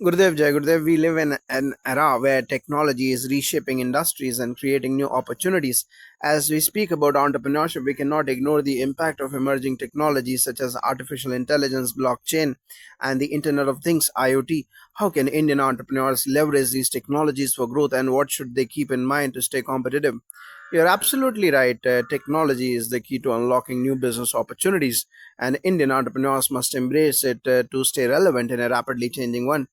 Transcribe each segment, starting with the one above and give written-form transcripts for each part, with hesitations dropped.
Gurudev Jai Gurudev, we live in an era where technology is reshaping industries and creating new opportunities. As we speak about entrepreneurship, we cannot ignore the impact of emerging technologies such as artificial intelligence, blockchain, and the Internet of Things (IoT). How can Indian entrepreneurs leverage these technologies for growth, and what should they keep in mind to stay competitive? You're absolutely right. Technology is the key to unlocking new business opportunities, and Indian entrepreneurs must embrace it to stay relevant in a rapidly changing one.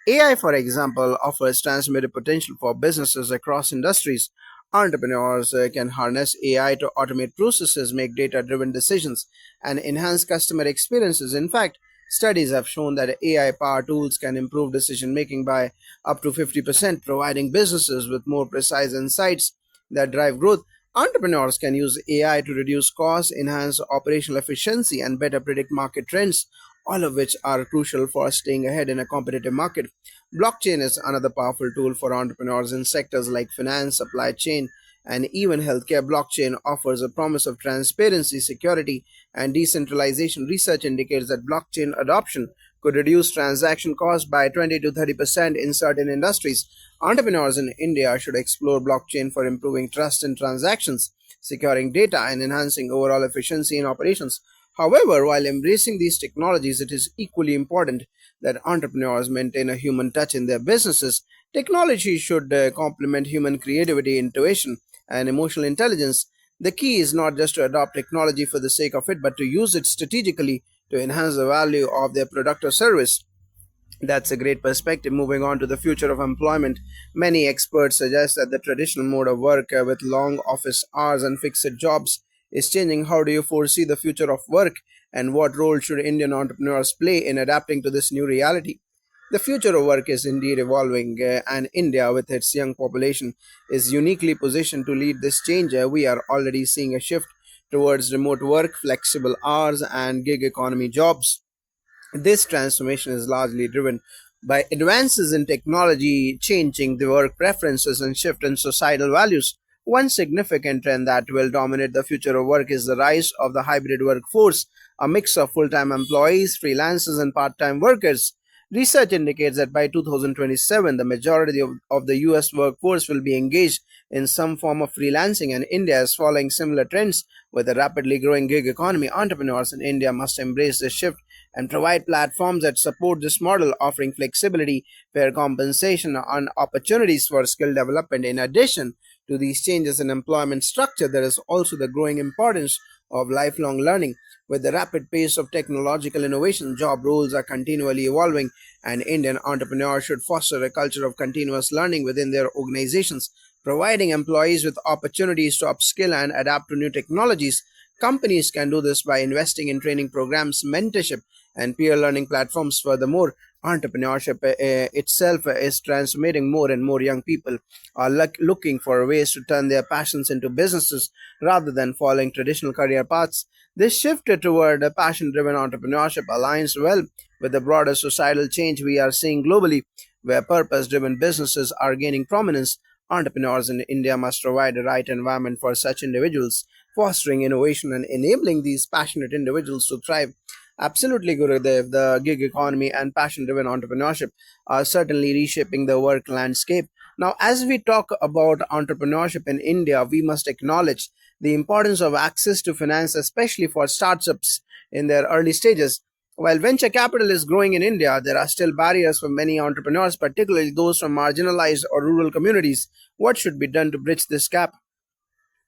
AI, for example, offers transformative potential for businesses across industries. Entrepreneurs can harness AI to automate processes, make data driven decisions, and enhance customer experiences. In fact, studies have shown that AI powered tools can improve decision making by up to 50%, providing businesses with more precise insights that drive growth. Entrepreneurs can use AI to reduce costs, enhance operational efficiency, and better predict market trends, all of which are crucial for staying ahead in a competitive market. Blockchain is another powerful tool for entrepreneurs in sectors like finance, supply chain, and even healthcare. Blockchain offers a promise of transparency, security, and decentralization. Research indicates that blockchain adoption could reduce transaction costs by 20 to 30% in certain industries. Entrepreneurs in India should explore blockchain for improving trust in transactions, securing data, and enhancing overall efficiency in operations. However, while embracing these technologies, it is equally important that entrepreneurs maintain a human touch in their businesses. Technology should complement human creativity, intuition, and emotional intelligence. The key is not just to adopt technology for the sake of it, but to use it strategically to enhance the value of their product or service. That's a great perspective. Moving on to the future of employment, many experts suggest that the traditional mode of work with long office hours and fixed jobs is changing. How do you foresee the future of work, and what role should Indian entrepreneurs play in adapting to this new reality? The future of work is indeed evolving, and India, with its young population, is uniquely positioned to lead this change. We are already seeing a shift towards remote work, flexible hours, and gig economy jobs. This transformation is largely driven by advances in technology changing the work preferences and shift in societal values. One significant trend that will dominate the future of work is the rise of the hybrid workforce, a mix of full time employees, freelancers, and part time workers. Research indicates that by 2027, the majority of the US workforce will be engaged in some form of freelancing, and India is following similar trends. With a rapidly growing gig economy, entrepreneurs in India must embrace this shift and provide platforms that support this model, offering flexibility, fair compensation, and opportunities for skill development. In addition to these changes in employment structure, there is also the growing importance of lifelong learning. With the rapid pace of technological innovation, job roles are continually evolving, and Indian entrepreneurs should foster a culture of continuous learning within their organizations, providing employees with opportunities to upskill and adapt to new technologies. Companies can do this by investing in training programs, mentorship, and peer learning platforms. Furthermore, entrepreneurship itself is transforming. More and more young people are looking for ways to turn their passions into businesses rather than following traditional career paths. This shift toward a passion driven entrepreneurship aligns well with the broader societal change we are seeing globally, where purpose driven businesses are gaining prominence. Entrepreneurs in India must provide the right environment for such individuals, fostering innovation and enabling these passionate individuals to thrive. Absolutely, Gurudev. The gig economy and passion driven entrepreneurship are certainly reshaping the work landscape. Now, as we talk about entrepreneurship in India, we must acknowledge the importance of access to finance, especially for startups in their early stages. While venture capital is growing in India, there are still barriers for many entrepreneurs, particularly those from marginalized or rural communities. What should be done to bridge this gap?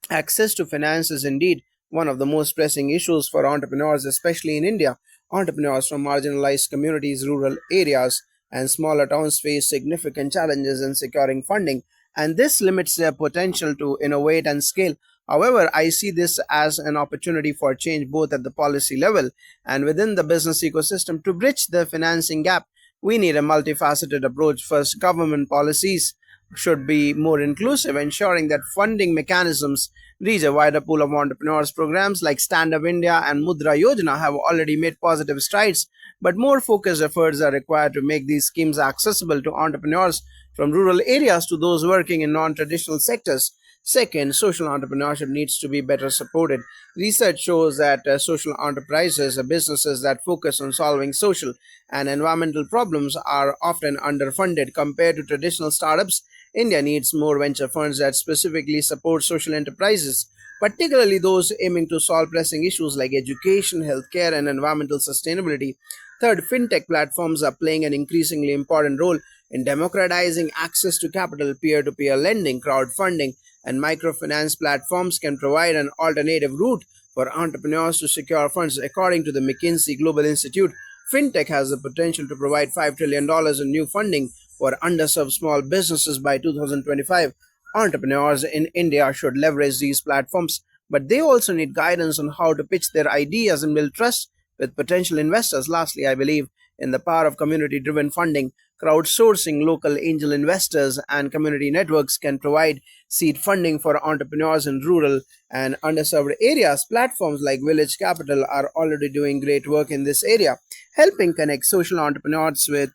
Access to finance is indeed one of the most pressing issues for entrepreneurs, especially in India. Entrepreneurs from marginalized communities, rural areas, and smaller towns face significant challenges in securing funding, and this limits their potential to innovate and scale. However, I see this as an opportunity for change both at the policy level and within the business ecosystem. To bridge the financing gap, we need a multifaceted approach. First, government policies should be more inclusive, ensuring that funding mechanisms reach a wider pool of entrepreneurs. Programs like Stand Up India and Mudra Yojana have already made positive strides, but more focused efforts are required to make these schemes accessible to entrepreneurs from rural areas to those working in non traditional sectors. Second, social entrepreneurship needs to be better supported. Research shows that social enterprises, businesses that focus on solving social and environmental problems, are often underfunded compared to traditional startups. India needs more venture funds that specifically support social enterprises, particularly those aiming to solve pressing issues like education, healthcare, and environmental sustainability. Third, fintech platforms are playing an increasingly important role in democratizing access to capital. Peer to peer lending, crowdfunding, and microfinance platforms can provide an alternative route for entrepreneurs to secure funds. According to the McKinsey Global Institute, fintech has the potential to provide $5 trillion in new funding for underserved small businesses by 2025. Entrepreneurs in India should leverage these platforms, but they also need guidance on how to pitch their ideas and build trust with potential investors. Lastly, I believe in the power of community driven funding. Crowdsourcing, local angel investors, and community networks can provide seed funding for entrepreneurs in rural and underserved areas. Platforms like Village Capital are already doing great work in this area, helping connect social entrepreneurs with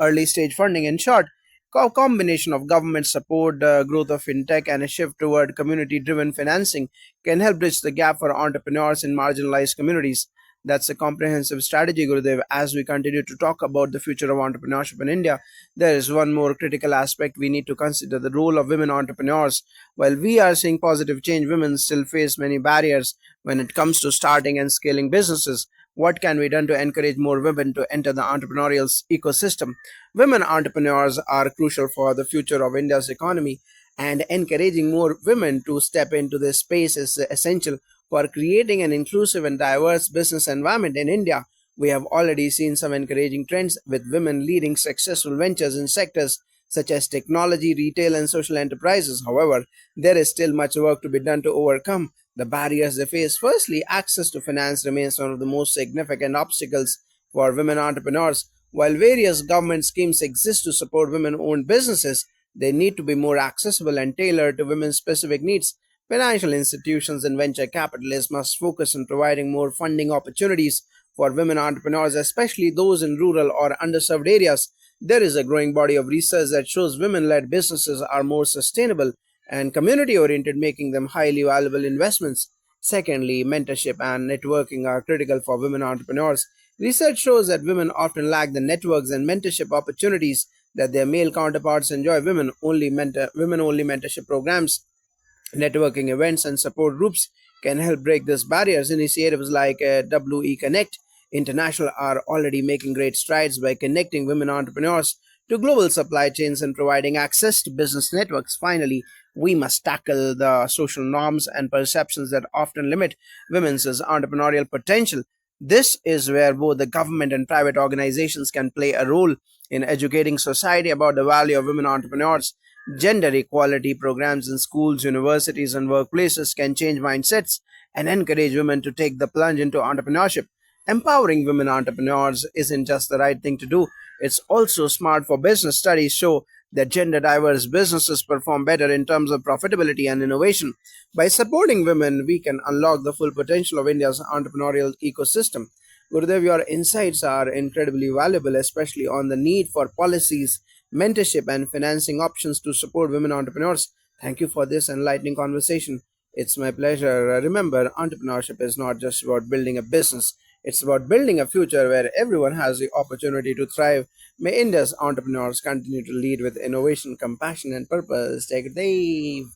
early stage funding. In short, combination of government support, growth of fintech, and a shift toward community driven financing can help bridge the gap for entrepreneurs in marginalized communities. That's a comprehensive strategy, Gurudev. As we continue to talk about the future of entrepreneurship in India, there is one more critical aspect we need to consider: the role of women entrepreneurs. While we are seeing positive change, women still face many barriers when it comes to starting and scaling businesses. What can be done to encourage more women to enter the entrepreneurial ecosystem? Women entrepreneurs are crucial for the future of India's economy, and encouraging more women to step into this space is essential for creating an inclusive and diverse business environment in India. We have already seen some encouraging trends with women leading successful ventures in sectors such as technology, retail, and social enterprises. However, there is still much work to be done to overcome the barriers they face. Firstly, access to finance remains one of the most significant obstacles for women entrepreneurs. While various government schemes exist to support women owned businesses, they need to be more accessible and tailored to women's specific needs. Financial institutions and venture capitalists must focus on providing more funding opportunities for women entrepreneurs, especially those in rural or underserved areas. There is a growing body of research that shows women led businesses are more sustainable and community oriented, making them highly valuable investments. Secondly, mentorship and networking are critical for women entrepreneurs. Research shows that women often lack the networks and mentorship opportunities that their male counterparts enjoy. Women only mentorship programs, networking events, and support groups can help break these barriers. Initiatives like WE Connect International are already making great strides by connecting women entrepreneurs to global supply chains and providing access to business networks. Finally, we must tackle the social norms and perceptions that often limit women's entrepreneurial potential. This is where both the government and private organizations can play a role in educating society about the value of women entrepreneurs. Gender equality programs in schools, universities, and workplaces can change mindsets and encourage women to take the plunge into entrepreneurship. Empowering women entrepreneurs isn't just the right thing to do, it's also smart for business. Studies show that gender diverse businesses perform better in terms of profitability and innovation. By supporting women, we can unlock the full potential of India's entrepreneurial ecosystem. Gurudev, your insights are incredibly valuable, especially on the need for policies, mentorship, and financing options to support women entrepreneurs. Thank you for this enlightening conversation. It's my pleasure. Remember, entrepreneurship is not just about building a business, it's about building a future where everyone has the opportunity to thrive. May India's entrepreneurs continue to lead with innovation, compassion, and purpose. Take it, Dave.